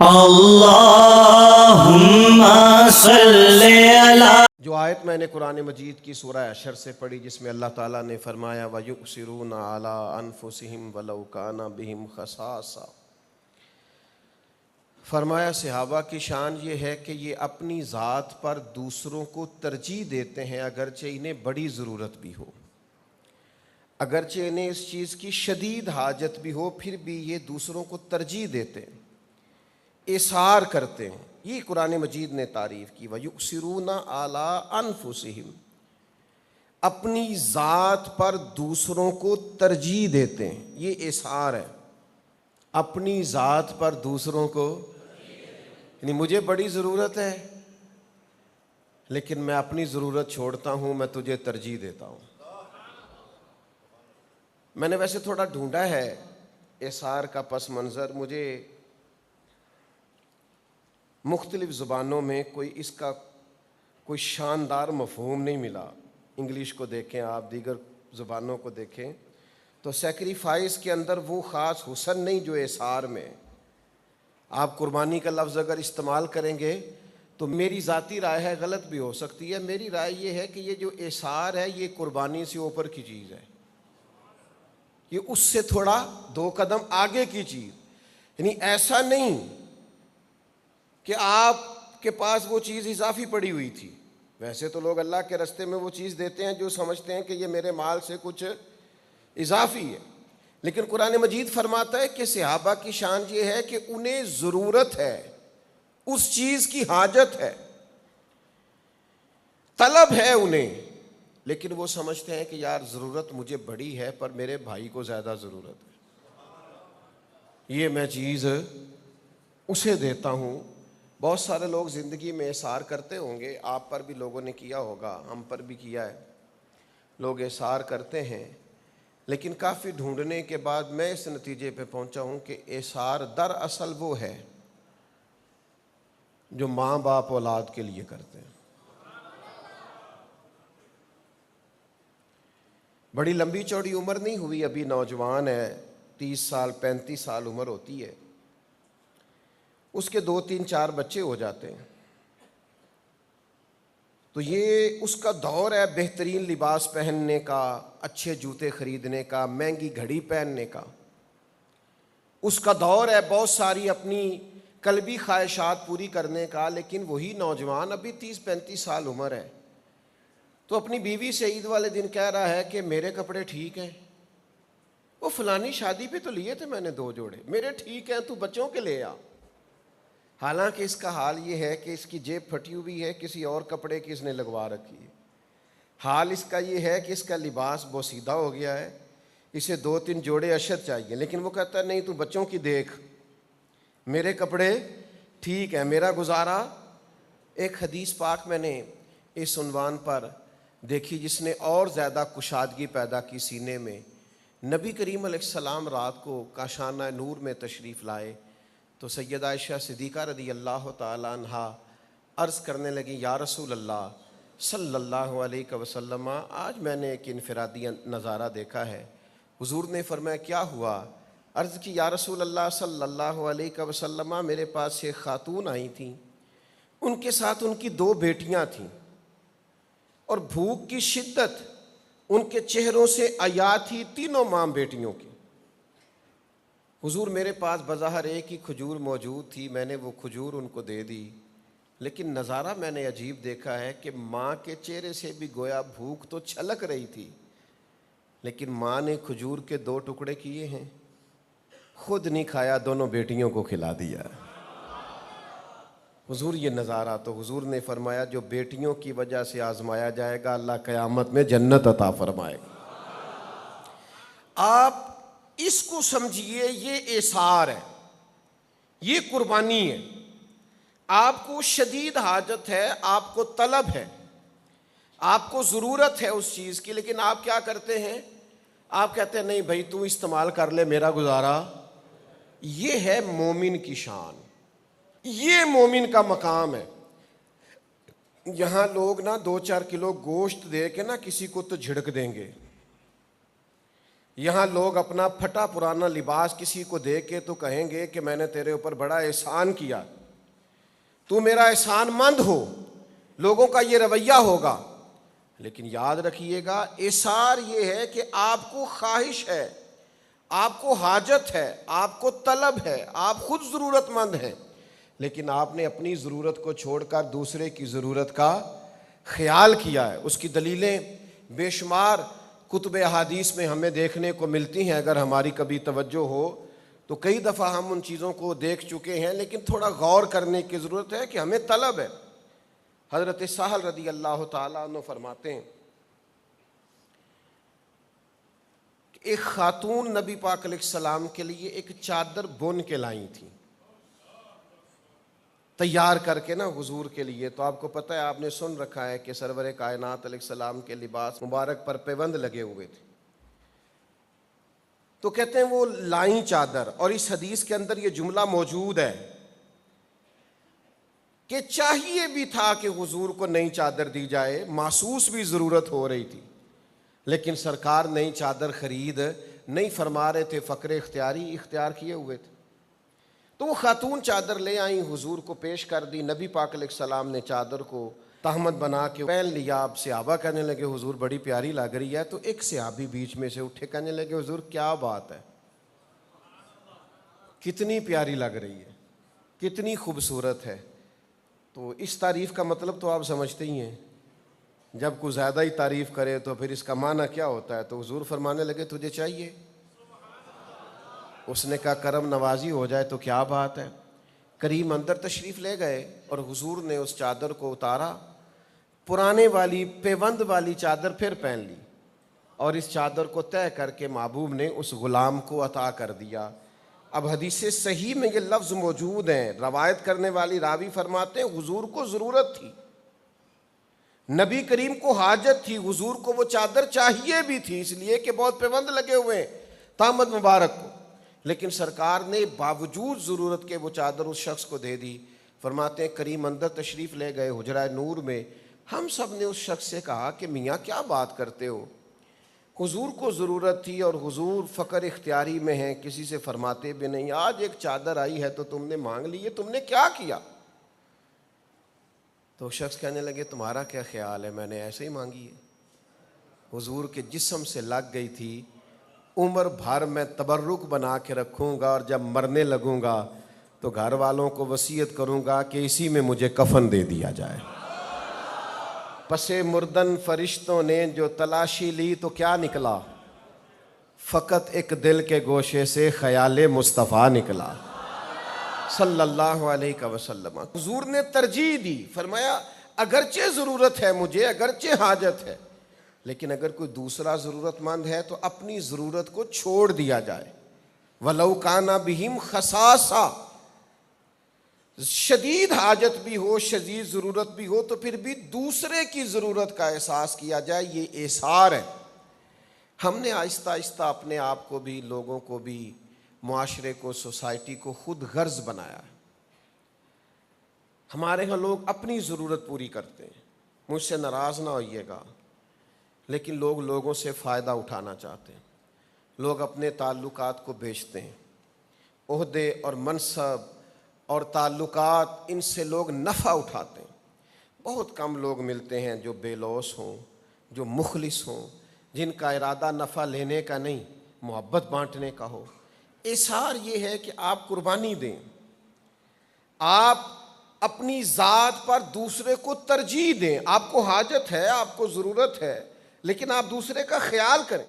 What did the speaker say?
اللہم صلی علی. جو آیت میں نے قرآن مجید کی سورہ حشر سے پڑھی جس میں اللہ تعالیٰ نے فرمایا وَيُؤْثِرُونَ عَلَىٰ أَنفُسِهِمْ وَلَوْ كَانَ بِهِمْ خَصَاصَةٌ، فرمایا صحابہ کی شان یہ ہے کہ یہ اپنی ذات پر دوسروں کو ترجیح دیتے ہیں اگرچہ انہیں بڑی ضرورت بھی ہو، اگرچہ انہیں اس چیز کی شدید حاجت بھی ہو، پھر بھی یہ دوسروں کو ترجیح دیتے ہیں، اثار کرتے ہیں. یہ قرآن مجید نے تعریف کی وَيُؤْثِرُونَ عَلَىٰ أَنفُسِهِمْ، اپنی ذات پر دوسروں کو ترجیح دیتے ہیں. یہ اثار ہے، اپنی ذات پر دوسروں کو، یعنی مجھے بڑی ضرورت ہے لیکن میں اپنی ضرورت چھوڑتا ہوں، میں تجھے ترجیح دیتا ہوں. میں نے ویسے تھوڑا ڈھونڈا ہے اثار کا پس منظر، مجھے مختلف زبانوں میں اس کا کوئی شاندار مفہوم نہیں ملا. انگلش کو دیکھیں آپ، دیگر زبانوں کو دیکھیں تو سیکریفائس کے اندر وہ خاص حسن نہیں جو اثار میں. آپ قربانی کا لفظ اگر استعمال کریں گے تو میری ذاتی رائے ہے، غلط بھی ہو سکتی ہے، میری رائے یہ ہے کہ یہ جو اثار ہے یہ قربانی سے اوپر کی چیز ہے، یہ اس سے تھوڑا 2 قدم آگے کی چیز. یعنی ایسا نہیں کہ آپ کے پاس وہ چیز اضافی پڑی ہوئی تھی. ویسے تو لوگ اللہ کے راستے میں وہ چیز دیتے ہیں جو سمجھتے ہیں کہ یہ میرے مال سے کچھ اضافی ہے، لیکن قرآن مجید فرماتا ہے کہ صحابہ کی شان یہ ہے کہ انہیں ضرورت ہے، اس چیز کی حاجت ہے، طلب ہے انہیں، لیکن وہ سمجھتے ہیں کہ یار ضرورت مجھے بڑی ہے پر میرے بھائی کو زیادہ ضرورت ہے، یہ میں چیز اسے دیتا ہوں. بہت سارے لوگ زندگی میں اثار کرتے ہوں گے، آپ پر بھی لوگوں نے کیا ہوگا، ہم پر بھی کیا ہے، لوگ اثار کرتے ہیں، لیکن کافی ڈھونڈنے کے بعد میں اس نتیجے پہ پہنچا ہوں کہ اثار دراصل وہ ہے جو ماں باپ اولاد کے لیے کرتے ہیں. بڑی لمبی چوڑی عمر نہیں ہوئی، ابھی نوجوان ہے، 30 سال 35 سال عمر ہوتی ہے، اس کے 2 3 4 بچے ہو جاتے ہیں تو یہ اس کا دور ہے بہترین لباس پہننے کا، اچھے جوتے خریدنے کا، مہنگی گھڑی پہننے کا. اس کا دور ہے بہت ساری اپنی قلبی خواہشات پوری کرنے کا. لیکن وہی نوجوان ابھی 30 35 سال عمر ہے تو اپنی بیوی سے عید والے دن کہہ رہا ہے کہ میرے کپڑے ٹھیک ہیں، وہ فلانی شادی پہ تو لیے تھے میں نے 2 جوڑے، میرے ٹھیک ہیں، تو بچوں کے لے آ. حالانکہ اس کا حال یہ ہے کہ اس کی جیب پھٹی ہوئی ہے، کسی اور کپڑے کی اس نے لگوا رکھی ہے. حال اس کا یہ ہے کہ اس کا لباس بوسیدہ ہو گیا ہے، اسے 2 3 جوڑے اشر چاہیے، لیکن وہ کہتا ہے نہیں تو بچوں کی دیکھ، میرے کپڑے ٹھیک ہیں، میرا گزارا. ایک حدیث پاک میں نے اس عنوان پر دیکھی جس نے اور زیادہ کشادگی پیدا کی سینے میں. نبی کریم علیہ السلام رات کو کاشانہ نور میں تشریف لائے تو سیدہ عائشہ صدیقہ رضی اللہ تعالی عنہا عرض کرنے لگی یا رسول اللہ صلی اللہ علیہ وسلم، آج میں نے ایک انفرادی نظارہ دیکھا ہے. حضور نے فرمایا کیا ہوا؟ عرض کی یا رسول اللہ صلی اللہ علیہ وسلم، میرے پاس ایک خاتون آئی تھیں، ان کے ساتھ ان کی 2 بیٹیاں تھیں اور بھوک کی شدت ان کے چہروں سے عیا تھی، تینوں ماں بیٹیوں کی. حضور میرے پاس بظاہر ایک ہی کھجور موجود تھی، میں نے وہ کھجور ان کو دے دی، لیکن نظارہ میں نے عجیب دیکھا ہے کہ ماں کے چہرے سے بھی گویا بھوک تو چھلک رہی تھی، لیکن ماں نے کھجور کے 2 ٹکڑے کیے ہیں، خود نہیں کھایا، دونوں بیٹیوں کو کھلا دیا. حضور یہ نظارہ، تو حضور نے فرمایا جو بیٹیوں کی وجہ سے آزمایا جائے گا اللہ قیامت میں جنت عطا فرمائے گا. آپ اس کو سمجھیے، یہ اثار ہے، یہ قربانی ہے. آپ کو شدید حاجت ہے، آپ کو طلب ہے، آپ کو ضرورت ہے اس چیز کی، لیکن آپ کیا کرتے ہیں؟ آپ کہتے ہیں نہیں بھائی تو استعمال کر لے، میرا گزارا. یہ ہے مومن کی شان، یہ مومن کا مقام ہے. یہاں لوگ نا 2 4 کلو گوشت دے کے نا کسی کو تو جھڑک دیں گے، یہاں لوگ اپنا پھٹا پرانا لباس کسی کو دے کے تو کہیں گے کہ میں نے تیرے اوپر بڑا احسان کیا، تو میرا احسان مند ہو، لوگوں کا یہ رویہ ہوگا۔ لیکن یاد رکھیے گا، احسار یہ ہے کہ آپ کو خواہش ہے، آپ کو حاجت ہے، آپ کو طلب ہے، آپ خود ضرورت مند ہیں، لیکن آپ نے اپنی ضرورت کو چھوڑ کر دوسرے کی ضرورت کا خیال کیا ہے۔ اس کی دلیلیں بے شمار کتب احادیث میں ہمیں دیکھنے کو ملتی ہیں۔ اگر ہماری کبھی توجہ ہو تو کئی دفعہ ہم ان چیزوں کو دیکھ چکے ہیں، لیکن تھوڑا غور کرنے کی ضرورت ہے کہ ہمیں طلب ہے۔ حضرت سہل رضی اللہ تعالیٰ عنہ فرماتے ہیں کہ ایک خاتون نبی پاک علیہ السلام کے لیے ایک چادر بن کے لائی تھی، تیار کر کے نا حضور کے لیے۔ تو آپ کو پتہ ہے، آپ نے سن رکھا ہے کہ سرور کائنات علیہ السلام کے لباس مبارک پر پیوند لگے ہوئے تھے۔ تو کہتے ہیں وہ لائیں چادر، اور اس حدیث کے اندر یہ جملہ موجود ہے کہ چاہیے بھی تھا کہ حضور کو نئی چادر دی جائے، محسوس بھی ضرورت ہو رہی تھی، لیکن سرکار نئی چادر خرید نہیں فرما رہے تھے، فقر اختیاری اختیار کیے ہوئے تھے۔ تو وہ خاتون چادر لے آئیں، حضور کو پیش کر دی۔ نبی پاک علیہ السلام نے چادر کو تہمت بنا کے پہن لیا۔ اب صحابہ کہنے لگے حضور بڑی پیاری لگ رہی ہے۔ تو ایک صحابی بیچ میں سے اٹھے، کہنے لگے حضور کیا بات ہے، کتنی پیاری لگ رہی ہے، کتنی خوبصورت ہے۔ تو اس تعریف کا مطلب تو آپ سمجھتے ہی ہیں، جب کوئی زیادہ ہی تعریف کرے تو پھر اس کا معنی کیا ہوتا ہے۔ تو حضور فرمانے لگے تجھے چاہیے؟ اس نے کہا کرم نوازی ہو جائے تو کیا بات ہے۔ کریم اندر تشریف لے گئے اور حضور نے اس چادر کو اتارا، پرانے والی پیوند والی چادر پھر پہن لی، اور اس چادر کو طے کر کے محبوب نے اس غلام کو عطا کر دیا۔ اب حدیث صحیح میں یہ لفظ موجود ہیں، روایت کرنے والی راوی فرماتے ہیں حضور کو ضرورت تھی، نبی کریم کو حاجت تھی، حضور کو وہ چادر چاہیے بھی تھی، اس لیے کہ بہت پیوند لگے ہوئے ہیں تامد مبارک کو، لیکن سرکار نے باوجود ضرورت کے وہ چادر اس شخص کو دے دی۔ فرماتے ہیں کریم اندر تشریف لے گئے حجرہ نور میں، ہم سب نے اس شخص سے کہا کہ میاں کیا بات کرتے ہو، حضور کو ضرورت تھی اور حضور فقر اختیاری میں ہیں، کسی سے فرماتے بھی نہیں، آج ایک چادر آئی ہے تو تم نے مانگ لی ہے، تم نے کیا کیا؟ تو شخص کہنے لگے تمہارا کیا خیال ہے، میں نے ایسے ہی مانگی ہے، حضور کے جسم سے لگ گئی تھی، عمر بھر میں تبرک بنا کے رکھوں گا، اور جب مرنے لگوں گا تو گھر والوں کو وصیت کروں گا کہ اسی میں مجھے کفن دے دیا جائے۔ پس مردن فرشتوں نے جو تلاشی لی تو کیا نکلا، فقط ایک دل کے گوشے سے خیال مصطفیٰ نکلا صلی اللہ علیہ وسلم۔ حضور نے ترجیح دی، فرمایا اگرچہ ضرورت ہے مجھے، اگرچہ حاجت ہے، لیکن اگر کوئی دوسرا ضرورت مند ہے تو اپنی ضرورت کو چھوڑ دیا جائے۔ وَلَوْ كَانَ بِهِمْ خَصَاصَةٌ، شدید حاجت بھی ہو، شدید ضرورت بھی ہو، تو پھر بھی دوسرے کی ضرورت کا احساس کیا جائے، یہ احسار ہے۔ ہم نے آہستہ آہستہ اپنے آپ کو بھی، لوگوں کو بھی، معاشرے کو، سوسائٹی کو خود غرض بنایا ہے۔ ہمارے ہاں لوگ اپنی ضرورت پوری کرتے ہیں، مجھ سے ناراض نہ ہوئیے گا، لیکن لوگ لوگوں سے فائدہ اٹھانا چاہتے ہیں، لوگ اپنے تعلقات کو بیچتے ہیں، عہدے اور منصب اور تعلقات، ان سے لوگ نفع اٹھاتے ہیں۔ بہت کم لوگ ملتے ہیں جو بے لوث ہوں، جو مخلص ہوں، جن کا ارادہ نفع لینے کا نہیں، محبت بانٹنے کا ہو۔ احسار یہ ہے کہ آپ قربانی دیں، آپ اپنی ذات پر دوسرے کو ترجیح دیں، آپ کو حاجت ہے، آپ کو ضرورت ہے، لیکن آپ دوسرے کا خیال کریں۔